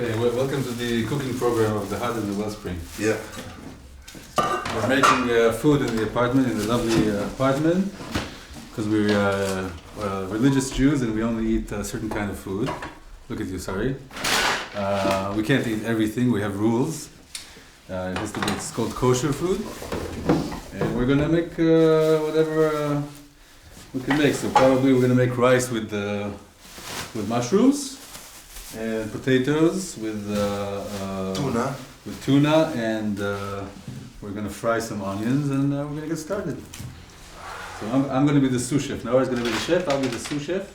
Okay, well, welcome to the cooking program of the Hut and the Wellspring. Yeah. We're making food in the apartment, in the lovely apartment, because we're religious Jews and we only eat a certain kind of food. Look at you, sorry. We can't eat everything, we have rules. It has to be, it's called kosher food. And we're gonna make whatever we can make. So probably we're gonna make rice with mushrooms and potatoes with tuna, and we're gonna fry some onions, and we're gonna get started. So I'm gonna be the sous chef. Noah's gonna be the chef. I'll be the sous chef.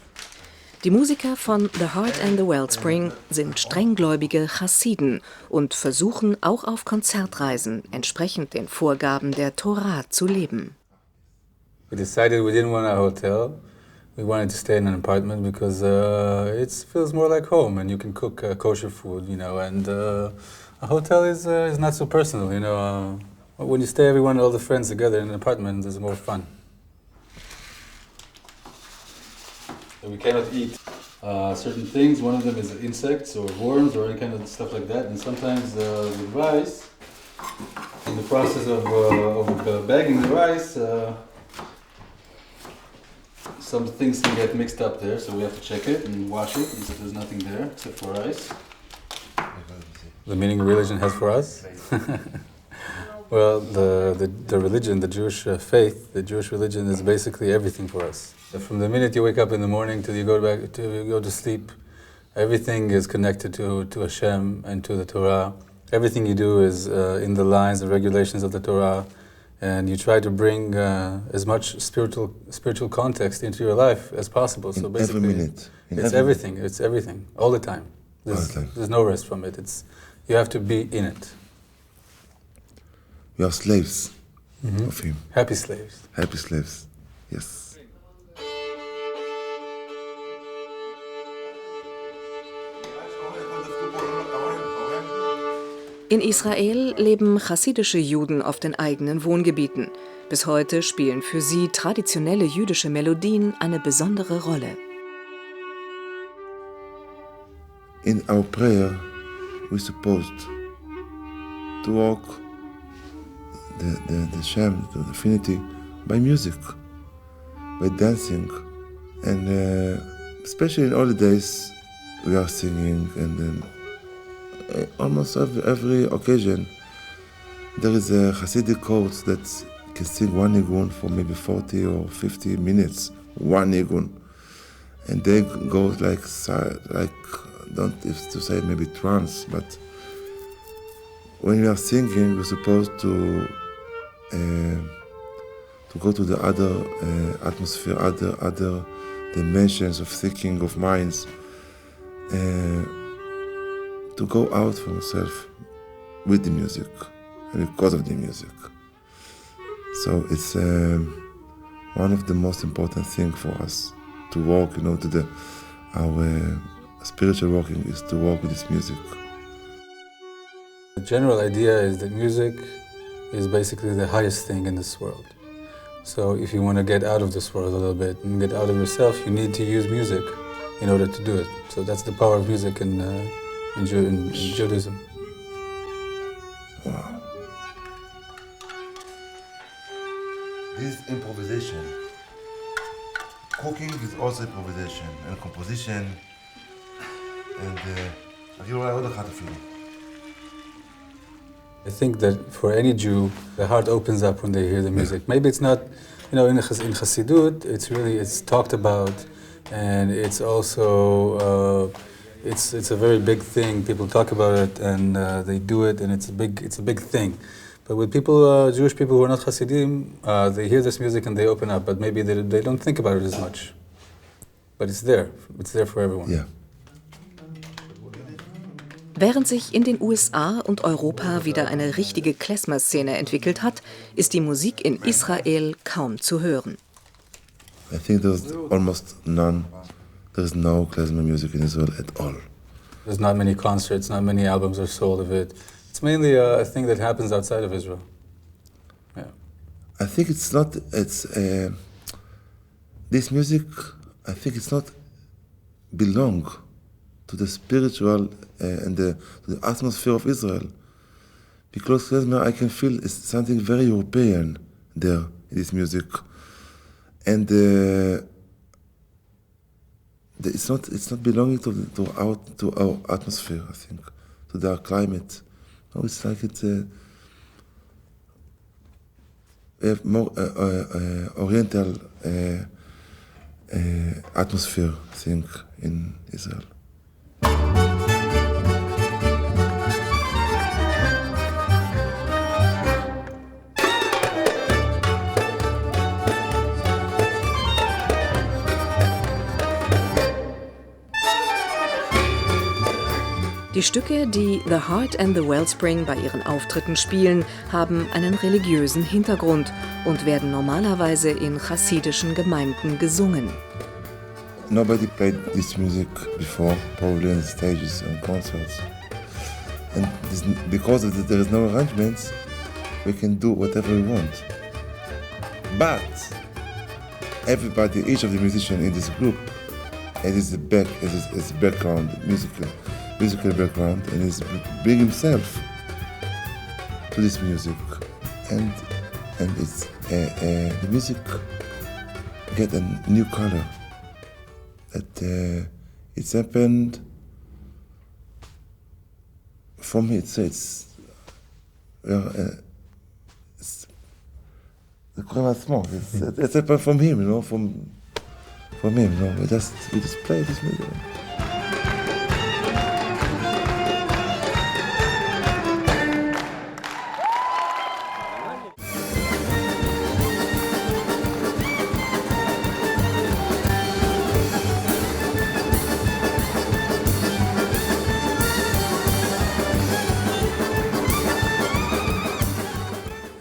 Die Musiker von The Heart and the Wellspring sind strenggläubige Chassiden und versuchen auch auf Konzertreisen entsprechend den Vorgaben der Torah zu leben. We decided we didn't want a hotel. We wanted to stay in an apartment because it feels more like home, and you can cook kosher food, you know. And a hotel is not so personal, you know. When you stay, everyone, all the friends together in an apartment, it's more fun. We cannot eat certain things. One of them is insects or worms or any kind of stuff like that. And sometimes with rice, in the process of bagging the rice, some things can get mixed up there. So we have to check it and wash it. And so there's nothing there except for rice. The meaning religion has for us? Well, the religion, the Jewish faith, the Jewish religion is basically everything for us. From the minute you wake up in the morning till you go to sleep, everything is connected to Hashem and to the Torah. Everything you do is in the lines and regulations of the Torah, and you try to bring as much spiritual context into your life as possible. So basically, every minute. It's everything, all the time. There's no rest from it. You have to be in it. We are slaves of him. Happy slaves. Happy slaves, yes. In Israel leben chassidische Juden auf den eigenen Wohngebieten. Bis heute spielen für sie traditionelle jüdische Melodien eine besondere Rolle. In our prayer, we're supposed to walk the Shem, the infinity, by music, by dancing, and especially in holidays, we are singing, and then almost every occasion there is a Hasidic court that can sing one nigun for maybe 40 or 50 minutes, one nigun, and they go like don't have to say maybe trance, but when we are singing, we're supposed to go to the other atmosphere, other dimensions of thinking, of minds, to go out from yourself with the music and because of the music. So it's one of the most important things for us to walk, you know, our spiritual walking is to walk with this music. The general idea is that music is basically the highest thing in this world. So if you want to get out of this world a little bit and get out of yourself, you need to use music in order to do it. So that's the power of music in Judaism. Wow. This is improvisation. Cooking is also improvisation and composition. And I think that for any Jew, the heart opens up when they hear the music. Maybe it's not, you know, in Chassidut, it's talked about, and it's also it's a very big thing. People talk about it and they do it, and it's a big thing. But with people, Jewish people who are not Hasidim, they hear this music and they open up, but maybe they don't think about it as much. But it's there for everyone. Yeah. Während sich in den USA und Europa wieder eine richtige Klezmer-Szene entwickelt hat, ist die Musik in Israel kaum zu hören. I think there's almost none. There's no klezmer music in Israel at all. There's not many concerts, not many albums are sold of it. It's mainly a thing that happens outside of Israel. Yeah. I think it's not. This music. I think it's not belong to the spiritual and to the atmosphere of Israel. Because klezmer, I can feel is something very European there in this music, and it's not belonging to our atmosphere. I think to our climate. No, it's like we have more oriental atmosphere, I think, in Israel. Die Stücke, die The Heart and the Wellspring bei ihren Auftritten spielen, haben einen religiösen Hintergrund und werden normalerweise in chassidischen Gemeinden gesungen. Nobody played this music before, probably on stages and concerts. And because there is no arrangements, we can do whatever we want. But everybody, each of the musicians in this group, has a background, musical background, and is bring himself to this music, and it's the music get a new color. That it's happened from me. It's happened from him, you know, from him, you know. We just play this music.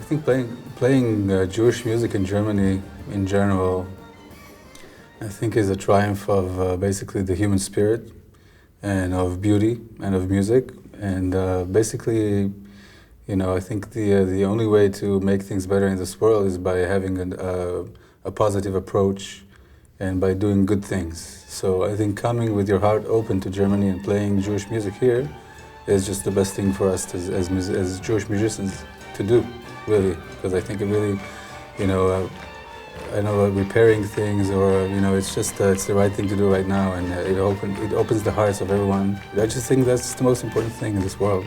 I think playing Jewish music in Germany in general, I think is a triumph of basically the human spirit and of beauty and of music. And basically, you know, I think the only way to make things better in this world is by having a positive approach and by doing good things. So I think coming with your heart open to Germany and playing Jewish music here is just the best thing for us as Jewish musicians to do. Really, because I think it really, you know, I know repairing things or, you know, it's just, it's the right thing to do right now, and it opens the hearts of everyone. I just think that's the most important thing in this world.